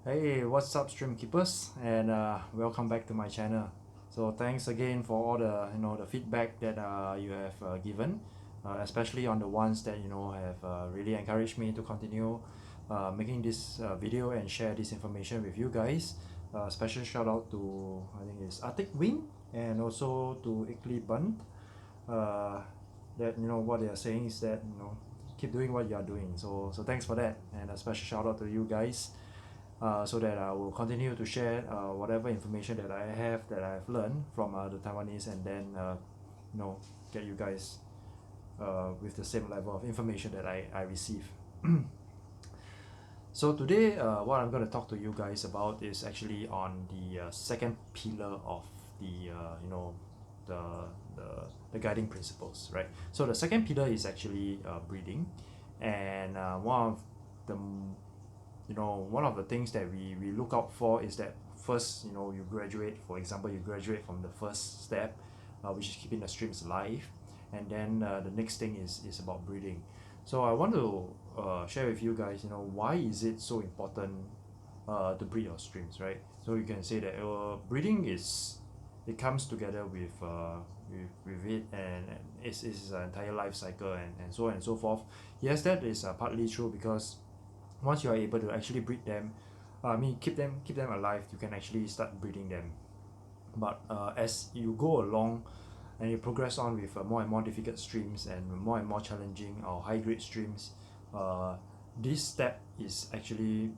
Hey, what's up, stream keepers, and welcome back to my channel. So thanks again for all the the feedback that you have given, especially on the ones that have really encouraged me to continue making this video and share this information with you guys. Special shout out to I think it's Arctic Wing and also to Ikli Bun. Uh, that what they are saying is that keep doing what you are doing. So thanks for that, and a special shout out to you guys so that I will continue to share whatever information that I have that I've learned from the Taiwanese, and then you know get you guys with the same level of information that I receive. So today what I'm going to talk to you guys about is actually on the second pillar of the the, the the guiding principles, right? So the second pillar is actually breeding, and the one of the things that we look out for is that first, you graduate. For example, you graduate from the first step, which is keeping the streams alive, and then the next thing is about breeding. So I want to share with you guys, why is it so important to breed your streams, right? So you can say that breeding it comes together with it, and it's an entire life cycle, and so on and so forth. Yes, that is partly true, because once you are able to actually breed them, keep them alive, you can actually start breeding them. But as you go along and you progress on with more and more difficult streams and more challenging or high grade streams, uh, this step is actually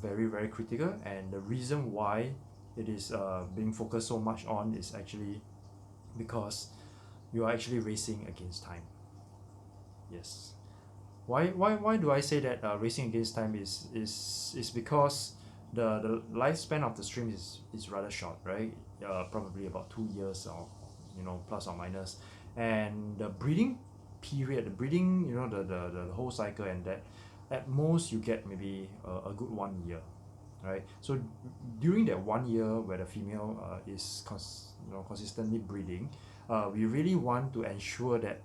very very critical. And the reason why it is being focused so much on is actually because you are actually racing against time. Yes. Why do I say that racing against time is because the lifespan of the stream is rather short, right? Probably about 2 years, or plus or minus. And the breeding period, the breeding, the whole cycle, and that at most you get maybe a good 1 year, right? So during that 1 year where the female is consistently breeding, we really want to ensure that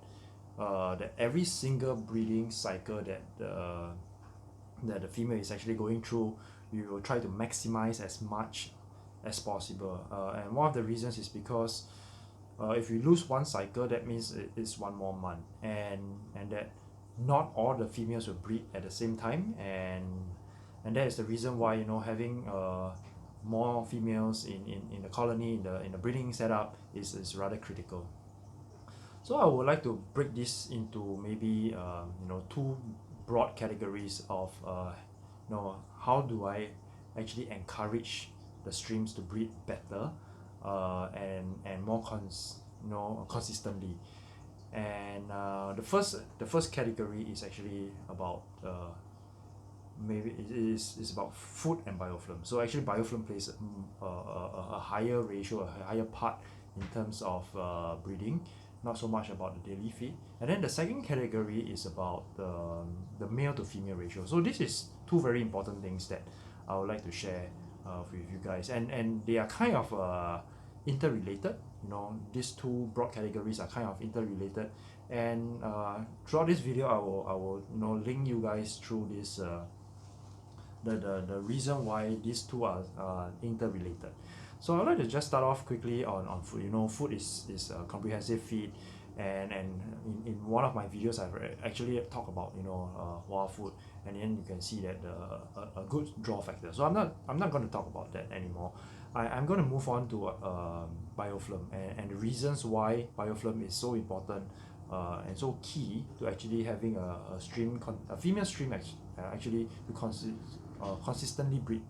every single breeding cycle that the female is actually going through, you will try to maximize as much as possible. And one of the reasons is because if you lose one cycle, that means it is one more month, and that not all the females will breed at the same time, and that is the reason why having more females in the colony, in the breeding setup is rather critical. So I would like to break this into maybe two broad categories of how do I actually encourage the streams to breed better and more consistently. And the first category is actually about maybe it is about food and biofilm. So actually biofilm plays a higher ratio, a higher part in terms of breeding, not so much about the daily feed. And then the second category is about the male to female ratio. So this is two very important things that I would like to share with you guys, and they are kind of interrelated. These two broad categories are kind of interrelated, and throughout this video I will link you guys through this the reason why these two are interrelated. So I'd like to just start off quickly on food. Food is a comprehensive feed, and in one of my videos I've actually talked about wild food, and then you can see that a good draw factor. So I'm not going to talk about that anymore. I'm going to move on to biofilm, and the reasons why biofilm is so important and so key to actually having a female stream actually to consistently breed.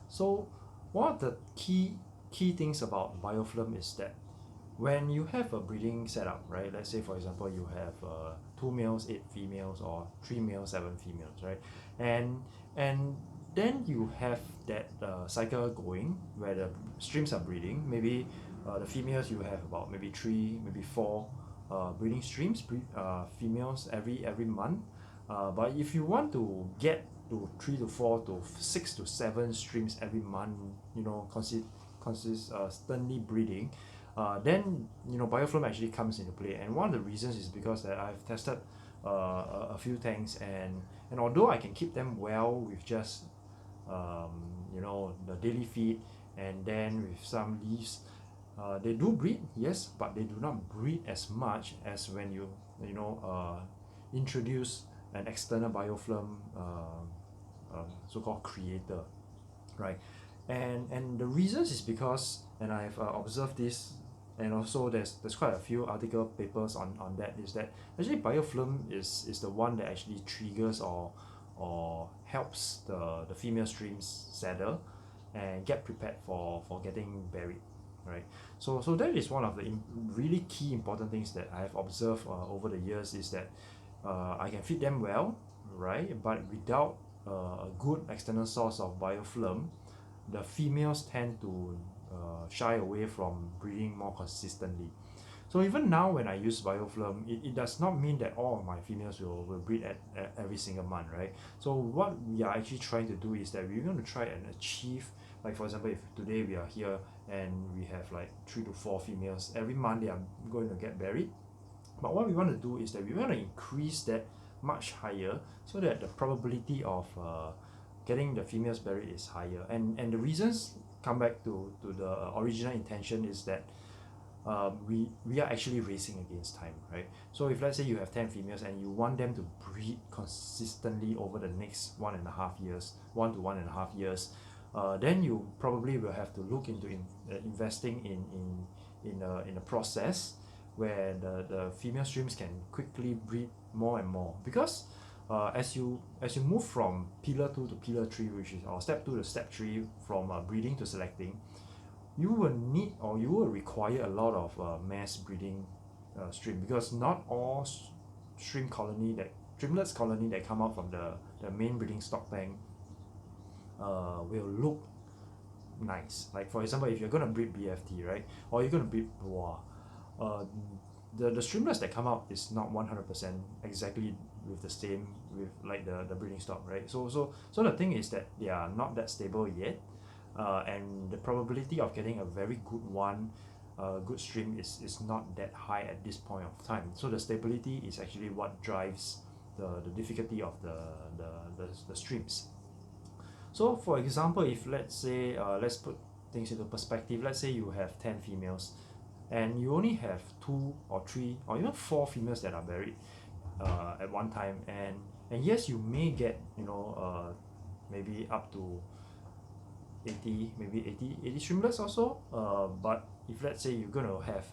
So one of the key things about biofilm is that when you have a breeding setup, right? Let's say for example you have 2 males, 8 females, or 3 males, 7 females, right? And then you have that cycle going where the streams are breeding. Maybe the females, you have about maybe 3, maybe 4 breeding streams, females every month. But if you want to get to 3 to 4 to 6 to 7 streams every month, consistently breeding, then biofilm actually comes into play. And one of the reasons is because that I've tested a few tanks, and although I can keep them well with just you know, the daily feed, and then with some leaves. They do breed, yes, but they do not breed as much as when you know introduce an external biofilm so-called creator, right? And the reasons is because, and I've observed this, and also there's quite a few article papers on that, is that actually biofilm is the one that actually triggers or helps the female streams settle and get prepared for getting buried, right? So that is one of the really key important things that I have observed over the years, is that I can feed them well, right? But without a good external source of biofilm, the females tend to shy away from breeding more consistently. So even now when I use biofilm, it does not mean that all of my females will breed at every single month, right? So what we are actually trying to do is that we're going to try and achieve, like for example, if today we are here and we have like 3 to 4 females, every month they are going to get buried. But what we want to do is that we want to increase that much higher, so that the probability of getting the females buried is higher. And the reasons come back to the original intention, is that we are actually racing against time, right? So if let's say you have 10 females and you want them to breed consistently over the next 1.5 years, 1 to 1.5 years, then you probably will have to look into investing in a process where the female streams can quickly breed more and more. Because as you move from pillar 2 to pillar 3, which is, or step 2 to step 3, from breeding to selecting, you will need, or you will require, a lot of mass breeding stream, because not all streamlets colony that come out from the main breeding stock bank will look nice. Like for example, if you're going to breed BFT, right, or you're going to breed boa, the streamlets that come out is not 100% exactly with the same, with like the breeding stock, right? So the thing is that they are not that stable yet, and the probability of getting a very good one, good stream is not that high at this point of time. So the stability is actually what drives the difficulty of the streams. So for example, if let's say let's put things into perspective, let's say you have 10 females and you only have 2 or 3 or even 4 females that are buried at one time, and yes, you may get, you know, maybe up to 80, maybe 80 streamlets or so, but if let's say you're going to have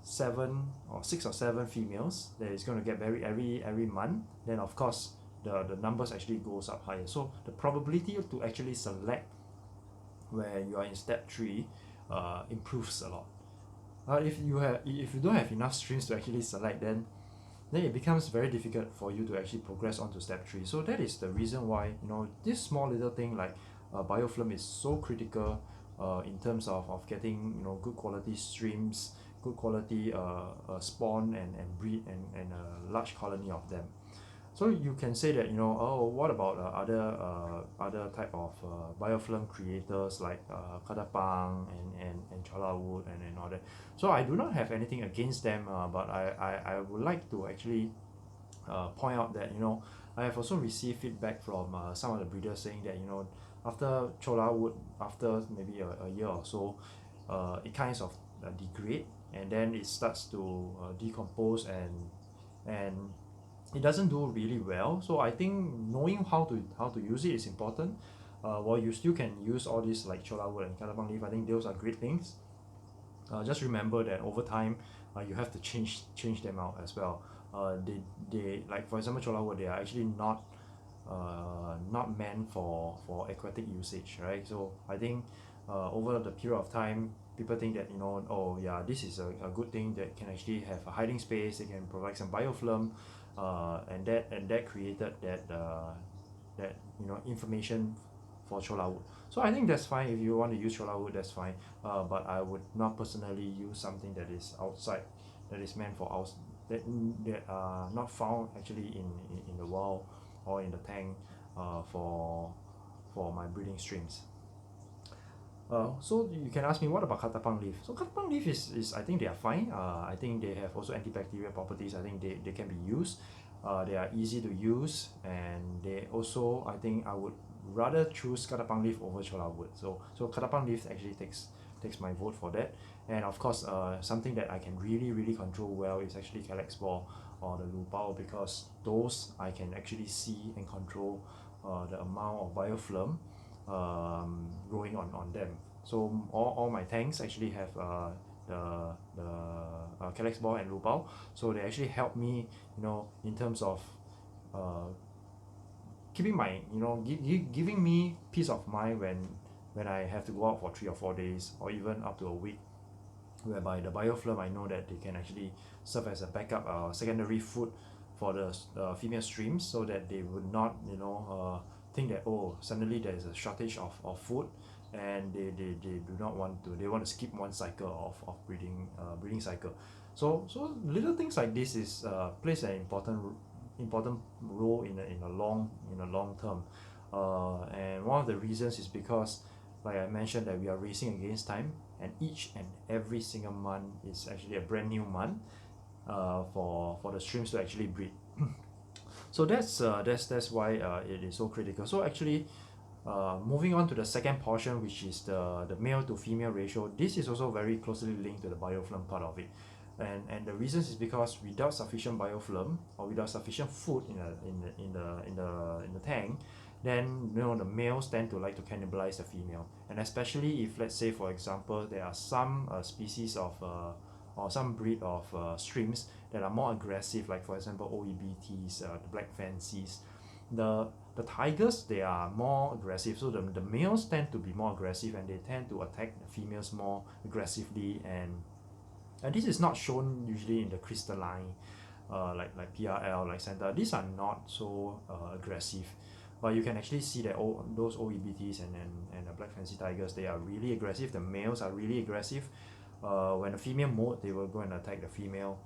6 or 7 females that is going to get buried every month, then of course the numbers actually goes up higher. So the probability to actually select where you are in step 3 improves a lot. If you don't have enough streams to actually select, then it becomes very difficult for you to actually progress on to step 3. So that is the reason why, you know, this small little thing like biofilm is so critical in terms of getting, you know, good quality streams, good quality spawn and breed and a large colony of them. So you can say that, you know, oh, what about other type of biofilm creators like Katapang and Chola wood and all that. So I do not have anything against them, but I would like to actually point out that, you know, I have also received feedback from some of the breeders saying that, you know, after Chola wood, after maybe a year or so, it kinds of degrade, and then it starts to decompose, and it doesn't do really well. So I think knowing how to use it is important. While you still can use all these like Chola wood and Katapang leaf, I think those are great things. Just remember that over time you have to change them out as well. They like, for example, Chola wood, they are actually not meant for aquatic usage, right? So I think over the period of time, people think that, you know, oh yeah, this is a good thing that can actually have a hiding space, it can provide some biofilm, and that created that you know, information for Chola wood. So I think that's fine. If you want to use Chola wood, that's fine, but I would not personally use something that is outside, that is meant for us, that are not found actually in the wild or in the tank for my breeding streams. So you can ask me, what about Katapang leaf? So Katapang leaf is I think they are fine. I think they have also antibacterial properties. I think they can be used. They are easy to use, and they also, I think I would rather choose Katapang leaf over chola wood. So Katapang leaf actually takes my vote for that. And of course, something that I can really control well is actually calyx ball or the lupao, because those I can actually see and control the amount of biofilm growing on them. So all my tanks actually have the calyx ball and lupao, so they actually help me, you know, in terms of keeping my, you know, giving me peace of mind when I have to go out for 3 or 4 days or even up to a week, whereby the biofilm, I know that they can actually serve as a backup secondary food for the female streams, so that they would not, you know, think that, oh, suddenly there is a shortage of food, and they do not want to, they want to skip one cycle of breeding cycle. So little things like this is plays an important role in a long term, and one of the reasons is because, like I mentioned, that we are racing against time, and each and every single month is actually a brand new month for the streams to actually breed. So that's why it is so critical. So actually, moving on to the second portion, which is the male to female ratio, this is also very closely linked to the biofilm part of it. And the reasons is because without sufficient biofilm, or without sufficient food in the tank, then, you know, the males tend to like to cannibalize the female. And especially if, let's say for example, there are some species of or some breed of streams that are more aggressive, like for example OEBTs, the black fancies, the tigers, they are more aggressive, so the males tend to be more aggressive, and they tend to attack the females more aggressively. And this is not shown usually in the crystalline, like PRL, like Santa. These are not so aggressive, but you can actually see that those OEBTs and the black fancy tigers, they are really aggressive. The males are really aggressive. When a female moult, they will go and attack the female,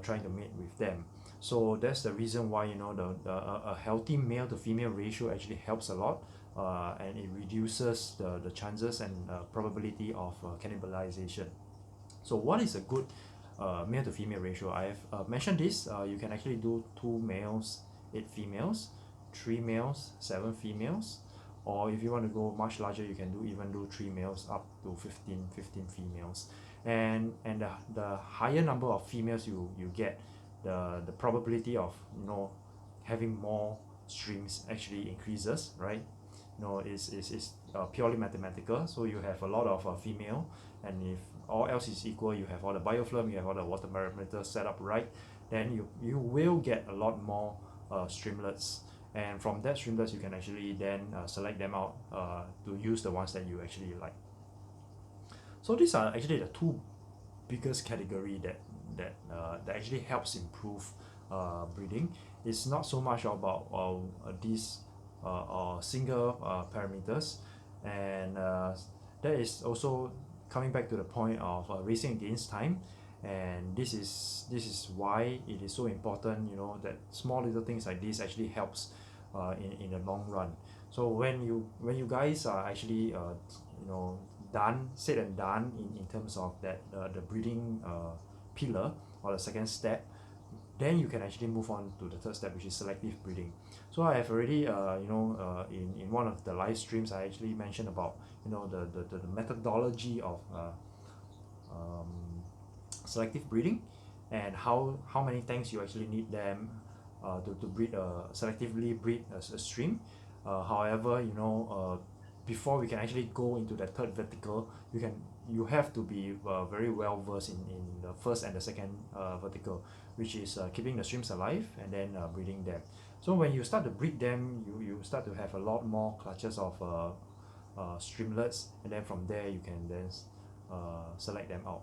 trying to mate with them. So that's the reason why, you know, a healthy male to female ratio actually helps a lot, and it reduces the chances and probability of cannibalization. So what is a good male to female ratio? I have mentioned this. You can actually do 2 males, 8 females, 3 males, 7 females, or if you want to go much larger, you can even do 3 males up to 15 females. And the higher number of females you get, the probability of, you know, having more streams actually increases, right? You know, is purely mathematical. So you have a lot of female, and if all else is equal, you have all the biofilm, you have all the water parameters set up right, then you will get a lot more streamlets. And from that streamlets, you can actually then select them out to use the ones that you actually like. So these are actually the 2 biggest category that actually helps improve breeding. It's not so much about these single parameters, and that is also coming back to the point of racing against time. And this is why it is so important, you know, that small little things like this actually helps in the long run. So when you guys are actually you know, said and done in terms of that the breeding pillar, or the second step, then you can actually move on to the third step, which is selective breeding. So I have already in one of the live streams, I actually mentioned about, you know, the methodology of selective breeding, and how many tanks you actually need them to breed selectively breed a stream. However, you know, before we can actually go into the third vertical, you have to be very well versed in the first and the second vertical, which is keeping the streams alive and then breeding them. So when you start to breed them, you start to have a lot more clutches of streamlets, and then from there you can then select them out.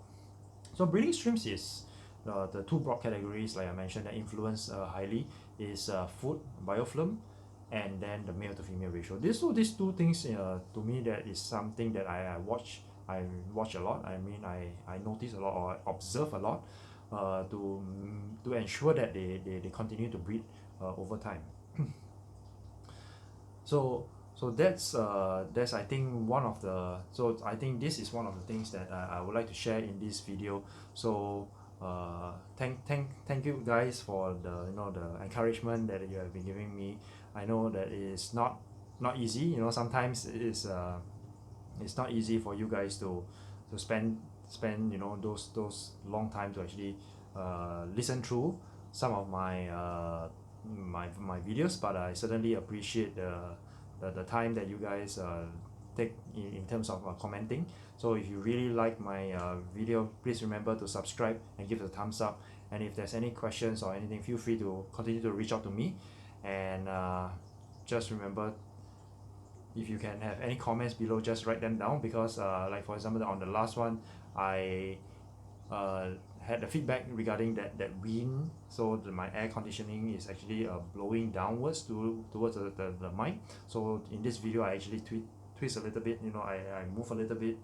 So breeding streams is the 2 broad categories, like I mentioned, that influence highly is food, biofilm, and then the male to female ratio. These 2 things, to me, that is something that I watch a lot. I mean, I notice a lot, or I observe a lot, to ensure that they continue to breed over time. So that's I think one of the, so I think this is one of the things that I would like to share in this video. So thank you guys for the, you know, the encouragement that you have been giving me. I know that it is not not easy. You know, sometimes it's not easy for you guys to spend you know those long time to actually listen through some of my videos, but I certainly appreciate the time that you guys take in terms of commenting. So if you really like my video, please remember to subscribe and give it a thumbs up, and if there's any questions or anything, feel free to continue to reach out to me. And just remember, if you can have any comments below, just write them down, because like for example on the last one, I had the feedback regarding that wind. So my air conditioning is actually blowing downwards towards the mic. So in this video I actually twist a little bit, you know, I move a little bit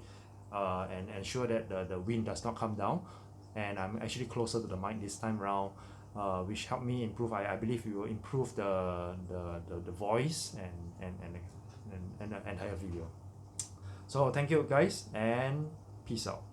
and ensure that the wind does not come down, and I'm actually closer to the mic this time round, which helped me improve. I believe it will improve the voice and the entire video. So thank you guys, and peace out.